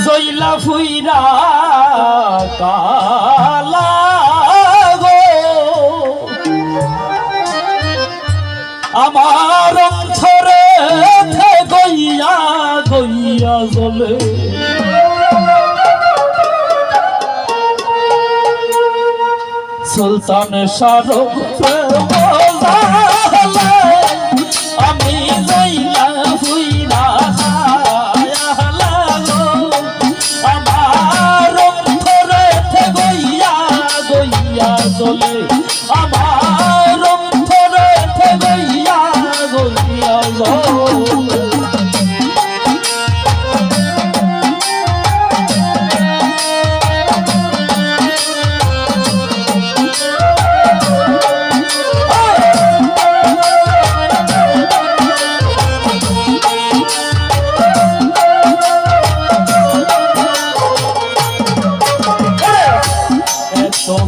জইলা ফুইরা কালা গো আমার অন্তরে গইয়া গইয়া জ্বলে সুলতান শাহরুখ আমি জইলা ফুইরা আমার অন্তরে গইয়া গইয়া জ্বলে আমার অন্তরে গইয়া গইয়া জ্বলে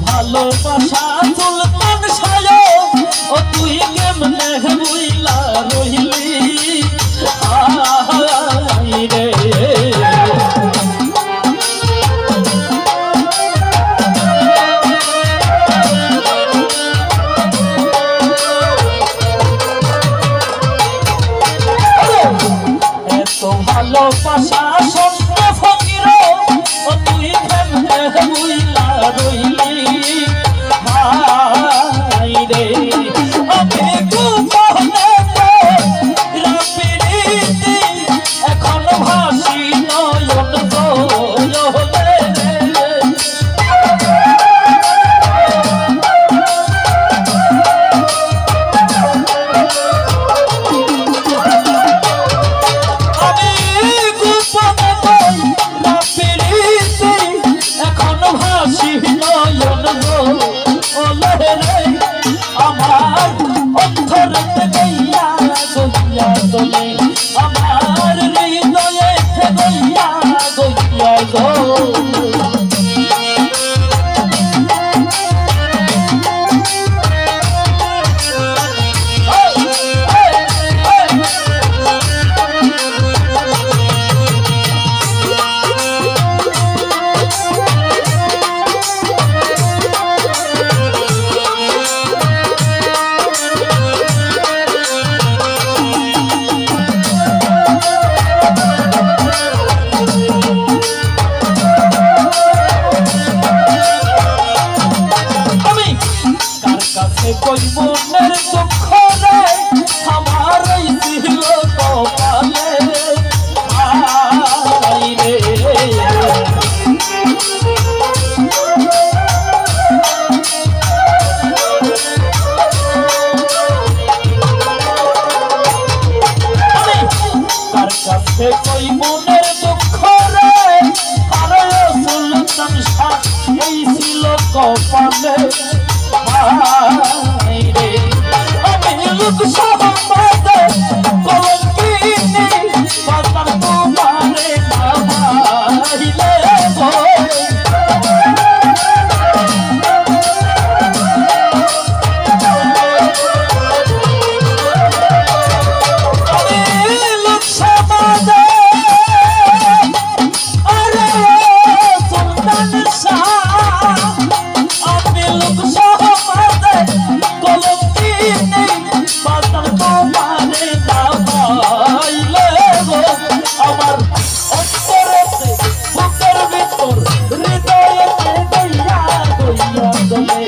ভালোবাসা সুলতান শাহরুখ ও তুই কেমনে বুইলা রইলি রে এত ভালোবাসা সত্য ফকির ও তুই কেমনে বুইলা রইলি আমার অন্তরে গইয়া গইয়া জ্বলে আমার হৃদয়ে গইয়া গইয়া জ্বলে কই মনের দুঃখ রে আমার ছিল কপালে রে কার কাছে কই মনের দুঃখ রে আরে সুলতান শাহ এই ছিল কপালে আমি লোক সহবাদে কলঙ্কিনী বাজার তোমারে নামাইলে আমি লোক সহবাদে আরে সুলতান শাহ আমি লোক সহবাদে কলঙ্কিনী বাজার তোমারে নামাইলে আমার অন্তরেতে বুকের ভিতর হৃদয়েতে গইয়া গইয়া জ্বলে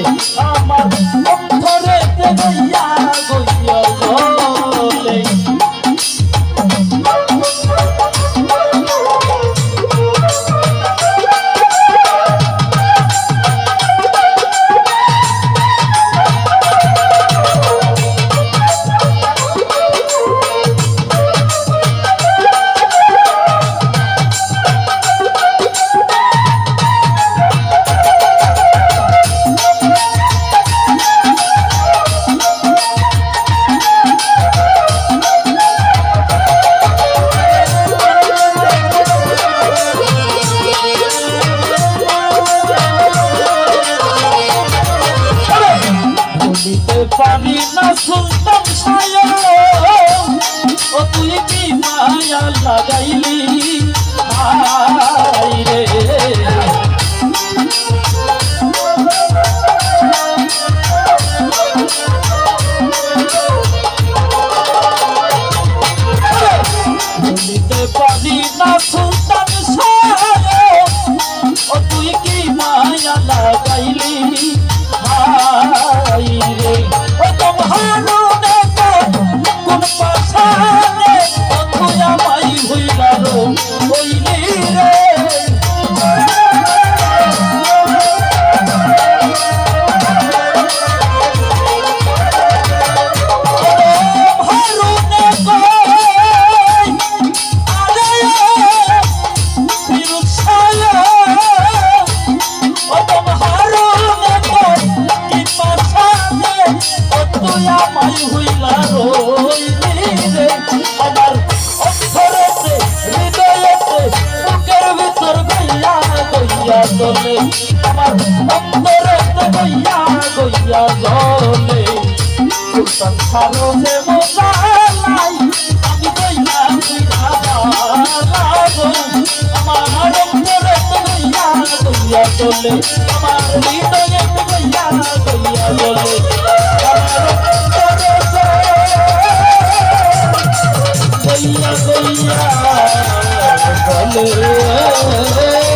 আমার অন্তরেতে গইয়া গইয়া জ্বলে পারি না সুলতান শাহরুখ ও তুই কি মায়া লাগাইলি মায়া লাগাইলি হাই রে ও তোমারে কোন পাশানে বন্ধুয়া মাই হইলা রো হইলি রে জলে আমার অন্তরেতে গইয়া গইয়া জলে সুলতান সারনে মোজালাই আমি গইয়া গইয়া লাগো আমার অন্তরেতে গইয়া গইয়া জলে আমার হৃদয়েতে গইয়া গইয়া জলে আমার অন্তরেতে গইয়া গইয়া জলে